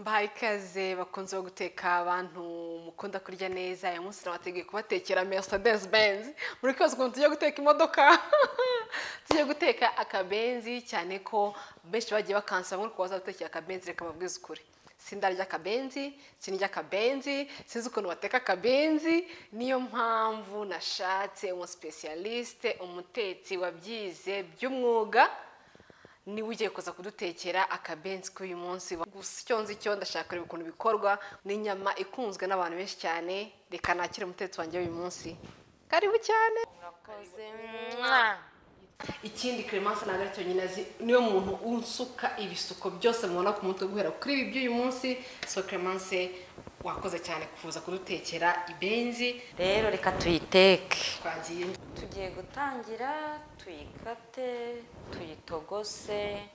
Mbahaye ikaze bakunze guteka abantu mukunda kurya neza. Uyu munsi nabategeye kubatekera Mercedes Benz. Muri kwezi ukuntu tujya guteka imodoka tujya guteka akabenzi, cyane ko benshi bagiye bakansaba ngo kubaza gutekera akabenzi. Reka babwize ukuri, sindarya akabenzi, sinirya akabenzi, sinzi ukuntu bateka akabenzi. Niyo mpamvu nashatse specialiste, umutetsi wabyize by'umwuga, niwe ugiye kuza kudutekera akabenzi k'uyu munsi. Gusa icyo nzi cyo ndashaka kureba ukuntu bikorwa. Ni inyama ikunzwe n'abantu benshi cyane. Reka nakire umutetsi wanjye w'uyu munsi. Karibu cyane. Murakoze. Ikindi Clemence ntabwo ari cyo nyine azi, niyo muntu unsuka ibisuko byose mubona ku mutwe guhera kuri ibi by'uyu munsi. So Clemence, wakoze cyane kufuza kudutekera ibenzi. Rero reka tuyiteke. Twagiye Tugiye gutangira tuyikate, tuyitogose,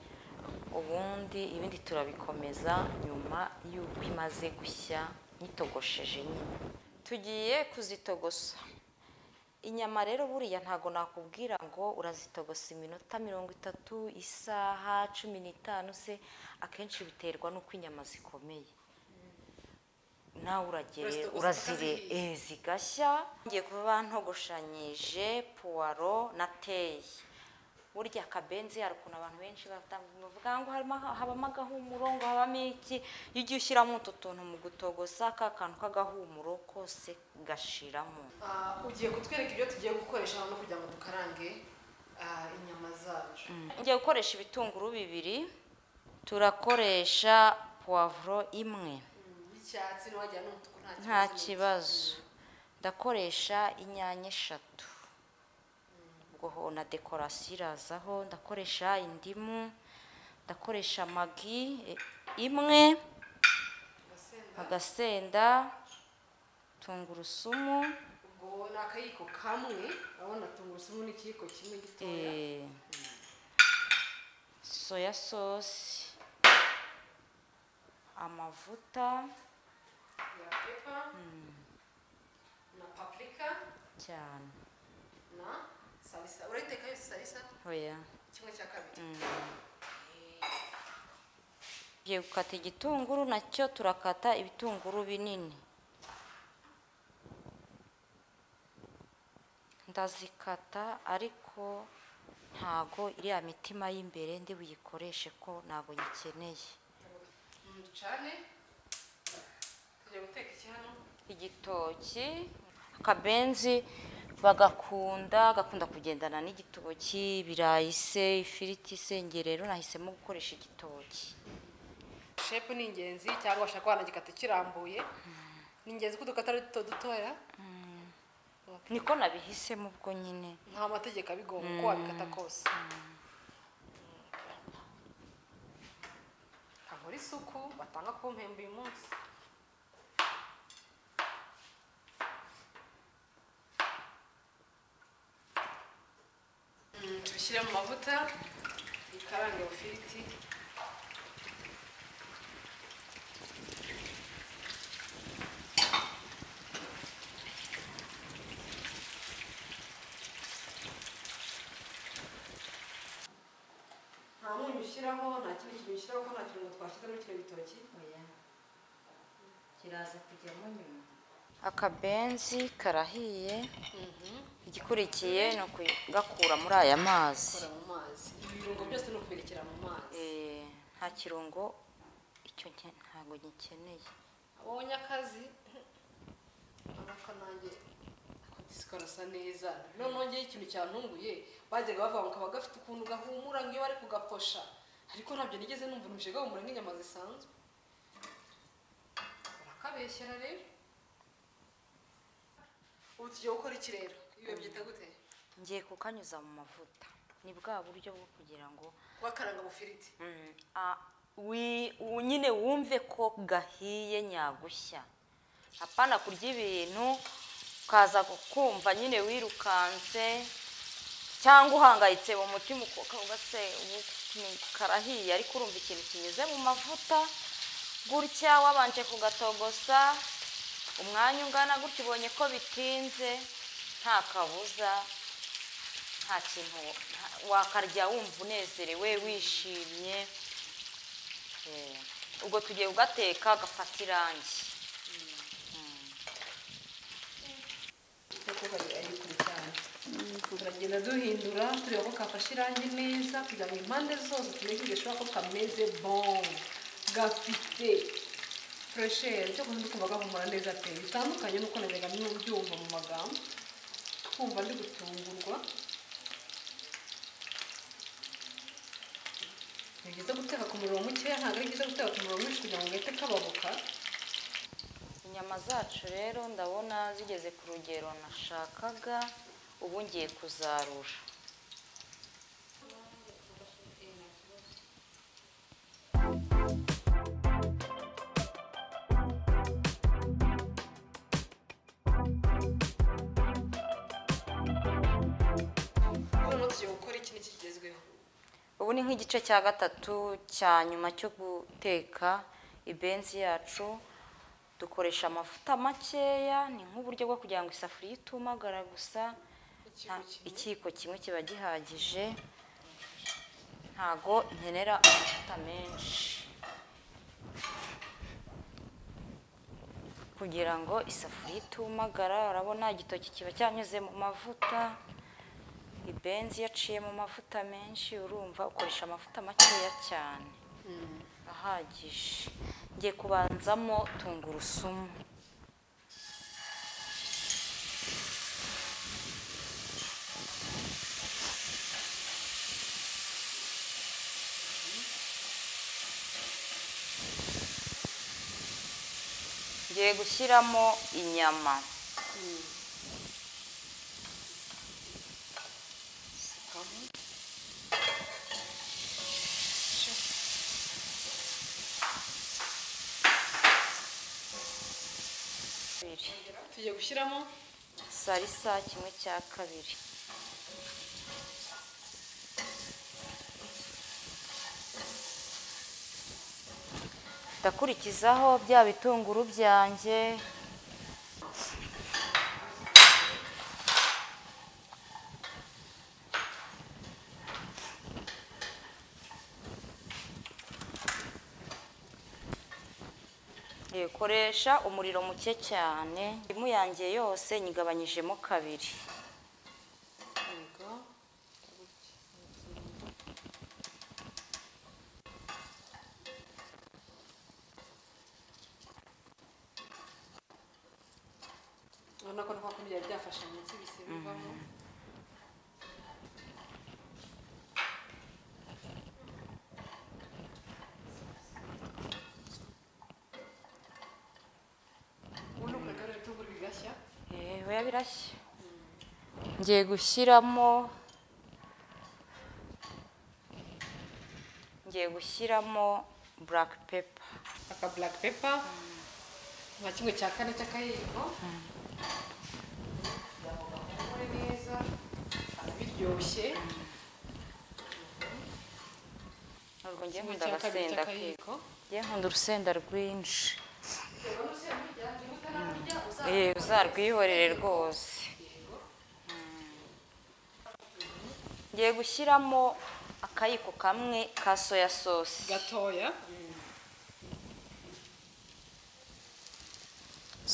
ubundi ibindi turabikomeza nyuma y'uko imaze gushya nitogosheje nyine. Tugiye kuzitogosa. Inyama rero buriya ntago nakubwira ngo urazitogosa iminota 30, isaha 15 se, akenshi biterwa nuko inyama zikomeye. Nawe uragere urazire zigashya. Ngiye kuba ntogoshanyije puwaro na teyi. Burya akabenzi hari ukuntu abantu benshi bavuga ngo habamo agahumuro, ngo habamo iki. Iyo ugiye ushyiramo utu tuntu mu gutogosa, ka kantu k'agahumuro kose gashiramo. Ugiye kutwereka ibyo tugiye gukoresha hano kugira ngo dukarange inyama zacu. Ngiye gukoresha ibitunguru 2, turakoresha puwavuro 1. Icyatsi n'uwagira n'umutuku nta kibazo. Ndakoresha inyanya 3. Ubwo na dekorasiyo irazaho. Ndakoresha indimu, ndakoresha magi 1, agasenda, tungurusumu. Ubwo ni akayiko kamwe, urabona tungurusumu n'ikiyiko kimwe gitoya. Soya sauce, amavuta ya pepa, na paprika cyane, na salisa. Urayiteka yose salisa? Oya, kimwe cya kabiri. Ngiye gukata igitunguru, nacyo turakata ibitunguru binini. Ndazikata ariko ntago iriya mitima y'imbere ndi buyikoreshe ko ntago nyikeneye. Ducane. Tugiye guteka iki hano? Igitoki. Akabenzi gakunda kugendana n'igitoki, ibirayi se, ifiriti se. Nge rero nahisemo gukoresha igitoki. Shepu ni ingenzi, cyangwa washaka wanagikata kirambuye. Ni ingenzi ko dukata ari dutoya. Niko nabihisemo ubwo nyine. Nta mategeko abigomba uko wabikata kose. Nkora isuku batanga ku mpembe uyu munsi. Tubishyire mu mavuta, ikarange ifiriti. Nta munyu ushyiraho, nta kindi kintu ushyiraho, ko nta kirungo twashyizemo kino gitoki. Oya, kiraza kujyamo nyuma. Akabenzi karahiye. Igikurikiye ni ukugakura muri aya mazi. Kora mu mazi. Ibirungo byose ni ukubirekera mu mazi. Nta kirungo icyo ntago nyikeneye. Abonye akazi ariko nanjye karasa neza. Noneho ngiye ikintu cyantunguye, bajyaga bavuga ngo kaba gafite ukuntu gahumura ngo iyo bari kugaposha, ariko ntabyo nigeze numva numvise gahumura nk'inyama zisanzwe. Urakabeshyera rero. Ubu tugiye gukora iki rero? Ibi byita gute? Ngiye kukanyuza mu mavuta. Ni bwa buryo bwo kugira ngo wakaranga mu firiti. Nyine wumve ko gahiye nyagushya. Apana kurya ibintu ukaza kumva nyine wirukanse cyangwa uhangayitse mu mutima ugase karahiye, ariko urumva ikintu kinyuze mu mavuta gutya wabanje kugatogosa umwanya ungana gutya, ubonye ko bitinze, nta kabuza, nta kintu wakarya wumva unezerewe wishimye. ubwo tugiye kugateka gafata irangi. kuko ari kure cyane turagenda duhindura tureba ko kafashe irangi neza kugira ngo impande zose tumenye gishobora ko kameze bon gafite fresher cyo kundi kumva gahumura neza pe bitandukanye nuko najyaga byumva mu magambo kumva ndi gutungurwa. Ni byiza guteka ku muriro mukeya, ntabwo ari byiza guteka ku muriro mwinshi kugira ngo gahite kababuka. Inyama zacu rero ndabona zigeze ku rugero nashakaga, ubu ngiye kuzarura. Ubu ni nk'igice cya gatatu cya nyuma cyo guteka ibenzi yacu. Dukoresha amavuta makeya, ni nk'uburyo bwo kugira ngo isafuriya itumagara gusa. Ikiyiko kimwe kiba gihagije, ntago nkenera amavuta menshi kugira ngo isafuriya itumagara. Urabona igitoki kiba cyanyuze mu mavuta, ibenzi yaciye mu mavuta menshi, urumva ukoresha amavuta makeya cyane ahagije. Ngiye kubanzamo tungurusumu. Ngiye gushyiramo inyama. Tugiye gushyiramo salisa kimwe cya kabiri. Ndakurikizaho bya bitunguru byanjye. Koresha umuriro muke cyane. Indimu yanjye yose nyigabanyijemo kabiri. urabona ko nako byari byafashe munsi bise bivamo. Oya birashya. Ngiye gushyiramo black pepper. Aka black pepper nka kimwe cya kane cy'akayiko. Yamugahumure neza biryoshye. Ntabwo ngiye nkunda agasenda kiko. Ngiye nkunda urusenda rwinshi. Uzarwihorere rwose. Ngiye gushyiramo akayiko kamwe ka soya sauce gatoya.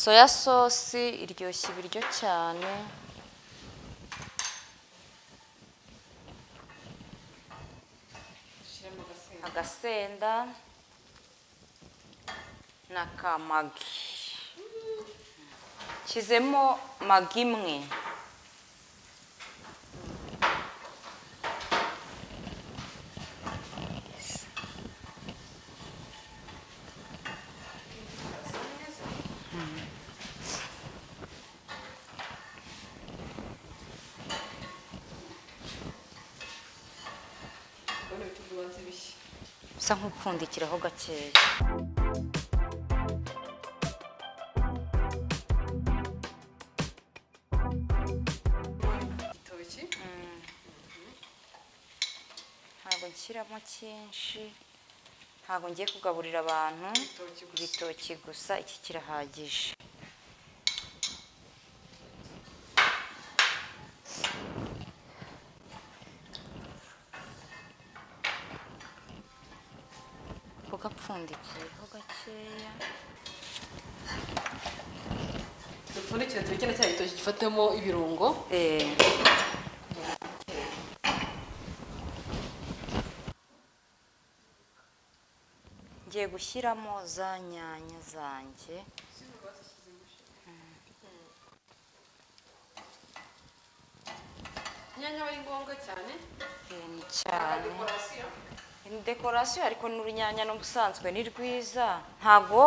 Soya sauce iryoshya ibiryo cyane. Agasenda na ka magi. Kizemo magi imwe. Bisa nk'upfundikiraho gakeya. Ntabwo nshyiramo cyinshi, ntabwo ngiye kugaburira abantu ibitoki gusa, iki kirahagije. dupfundikiyeho gakeya. dupfundikire tureke na cya gitoki gifatemo ibirungo. Ngiye gushyiramo za nyanya zanjye. inyanya aba ari ngombwa cyane. Ni cyane. Ni dekorasiyo ariko n'urunyanya n'ubusanzwe ni rwiza, ntago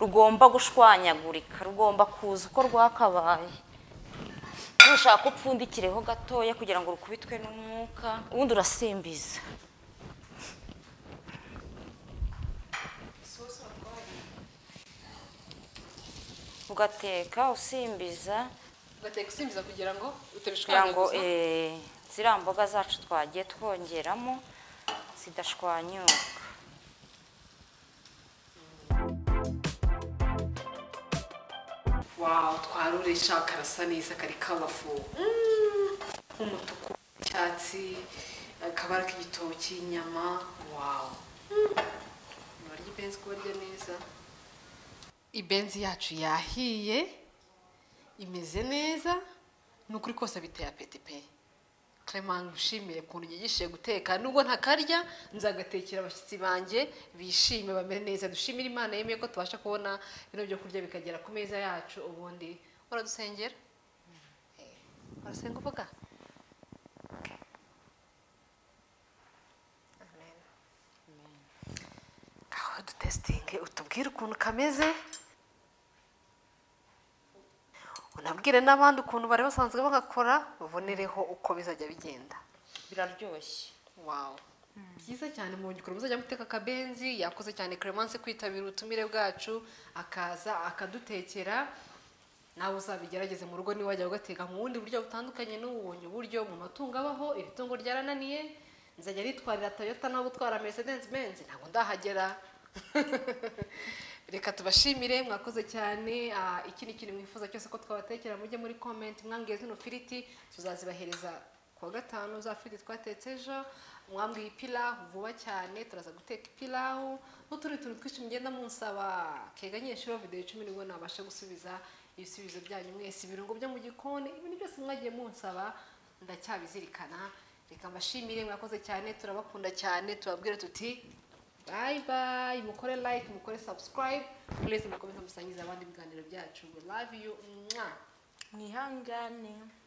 rugomba gushwanyagurika, rugomba kuza uko rwakabaye. Nushaka upfundikireho gatoya kugira ngo rukubitwe n'umwuka, ubundi urasimbiza. Ugateka usimbiza. ugateka usimbiza kugira ngo kugira ngo utabishwanyaguza. ziriya mboga zacu twagiye twongeramo zidashwanyuka. Wow, twarurisha karasa neza, kari kabafu nk'umutuku, icyatsi, akabara k'igitoki, inyama. Wow, barya ibenzi ko barya neza. Ibenzi yacu yahiye, imeze neza, ni ukuri kose biteye apeti pe. Clement ngushimire ukuntu yigishije guteka, nubwo ntakarya nzagatekera abashyitsi banjye bishime bamere neza. Dushimire Imana yemeye ko tubasha kubona bino byo kurya bikagera ku meza yacu. Ubundi uradusengera? Urasenga uvuga? Amen. Aho dutestinge utubwire ukuntu kameze, unabwire n'abandi ukuntu bari basanzwe bagakora, ubonereho uko bizajya bigenda. Biraryoshye. Wow, byiza cyane. Mu gikoro muzajya muteka akabenzi. Yakoze cyane Clemence kwitabira ubutumire bwacu akaza akadutekera. Nawe uzabigerageze mu rugo, niba wajya ugateka mu bundi buryo butandukanye n'ubunye uburyo mu matungo abaho. Iri tungo ryarananiye, nzajya ritwarira Toyota nawe utwara Mercedes Benz, ntabwo ndahagera. Reka tubashimire, mwakoze cyane. Iki ni kintu mwifuza cyose ko twabatekera, mujye muri comment mwambwiye zino firiti, tuzazibahereza kuwa gatanu. Za firiti twatetse ejo, mwambwiye ipilawu vuba cyane, turaza guteka ipilawu n'utundi tuntu twinshi mugenda munsaba. Keganyeshuro video 10 nibwo nabasha gusubiza ibisubizo byanyu mwese, ibirungo byo mu gikoni, ibintu byose mwagiye munsaba ndacyabizirikana. Reka mbashimire, mwakoze cyane, turabakunda cyane, tubabwire tuti bye bye. Mukore like, mukore subscribe, please mukomeze musangiza abandi ibiganiro byacu. We love you. Mwihangane.